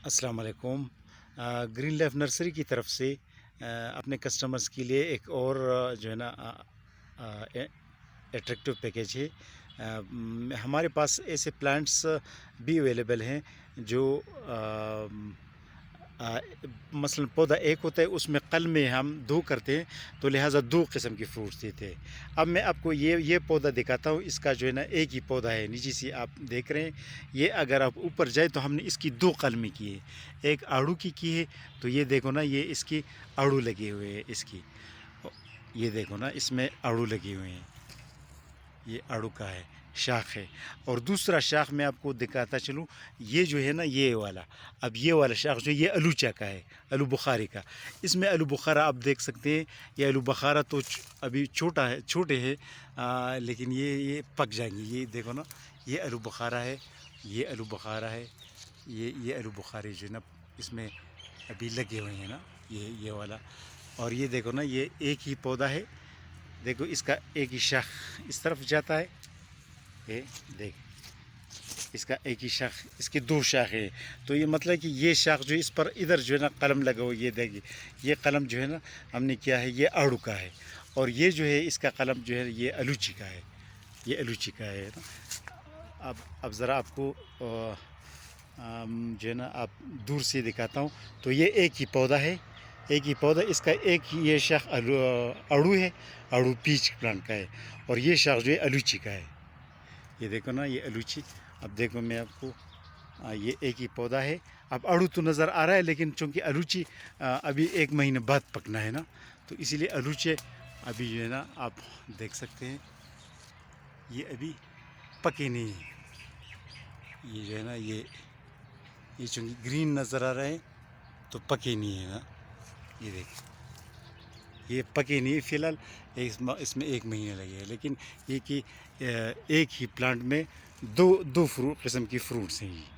السلام علیکم۔ Green life nursery کی طرف سے اپنے کسٹمرز کے لیے ایک اور جو ہے نا اٹریکٹیو پیکیج ہے۔ ہمارے پاس ایسے پلانٹس بھی اویلیبل ہیں جو مثلا پودا ایک ہوتا ہے، اس میں قلم میں ہم دو کرتے ہیں تو لہٰذا دو قسم کے فروٹس دیتے ہیں۔ اب میں آپ کو یہ پودا دکھاتا ہوں، اس کا جو ہے نا ایک ہی پودا ہے، نیچے سے آپ دیکھ رہے ہیں۔ یہ اگر آپ اوپر جائیں تو ہم نے اس کی دو قلمیں کی ہے، ایک آڑو کی ہے، تو یہ دیکھو نا، یہ اس کی آڑو لگے ہوئے ہیں، اس کی یہ دیکھو نا، اس میں آڑو لگے ہوئے ہیں، یہ آڑو کا ہے، شاخ ہے۔ اور دوسرا شاخ میں آپ کو دکھاتا چلوں، یہ جو ہے نا یہ والا، اب یہ والا شاخ جو یہ آلوچا کا ہے، آلو بخارے کا۔ اس میں آلو بخارا آپ دیکھ سکتے ہیں، یہ آلو بخارا تو ابھی چھوٹے ہیں، لیکن یہ پک جائیں گے۔ یہ دیکھو نا، یہ آلو بخارا ہے، یہ آلو بخارا ہے، یہ آلو بخارے جو ہے نا اس میں ابھی لگے ہوئے ہیں نا، یہ والا۔ اور یہ دیکھو نا، یہ ایک ہی پودا ہے، دیکھو اس کا ایک ہی شاخ اس طرف جاتا ہے، یہ دیکھ، اس کا ایک ہی شاخ، اس کی دو شاخ ہے۔ تو یہ مطلب کہ یہ شاخ جو اس پر ادھر جو ہے نا قلم لگا ہو، یہ دیکھیے، یہ قلم جو ہے نا ہم نے کیا ہے، یہ آڑو کا ہے، اور یہ جو ہے اس کا قلم جو ہے یہ آلوچی کا ہے، یہ آلوچی کا ہے نا۔ اب ذرا آپ کو جو ہے نا آپ دور سے دکھاتا ہوں، تو یہ ایک ہی پودا ہے، ایک ہی پودا، اس کا ایک ہی یہ شاخ آڑو ہے، آڑو پیچ پلانٹ کا ہے، اور یہ شاخ جو ہے آلوچی کا ہے۔ یہ دیکھو نا، یہ آلوچی، اب دیکھو میں آپ کو، یہ ایک ہی پودا ہے۔ اب آڑو تو نظر آ رہا ہے، لیکن چونکہ آلوچی ابھی 1 مہینے بعد پکنا ہے نا، تو اسی لیے آلوچے ابھی جو ہے نا آپ دیکھ سکتے ہیں، یہ ابھی پکے نہیں ہیں۔ یہ جو ہے نا یہ چونکہ گرین نظر آ رہا ہے تو پکے نہیں ہے نا، یہ دیکھ، یہ پکے نہیں فی الحال، اس میں 1 مہینے لگے ہیں، لیکن یہ کہ ایک ہی پلانٹ میں دو قسم کی فروٹس ہیں۔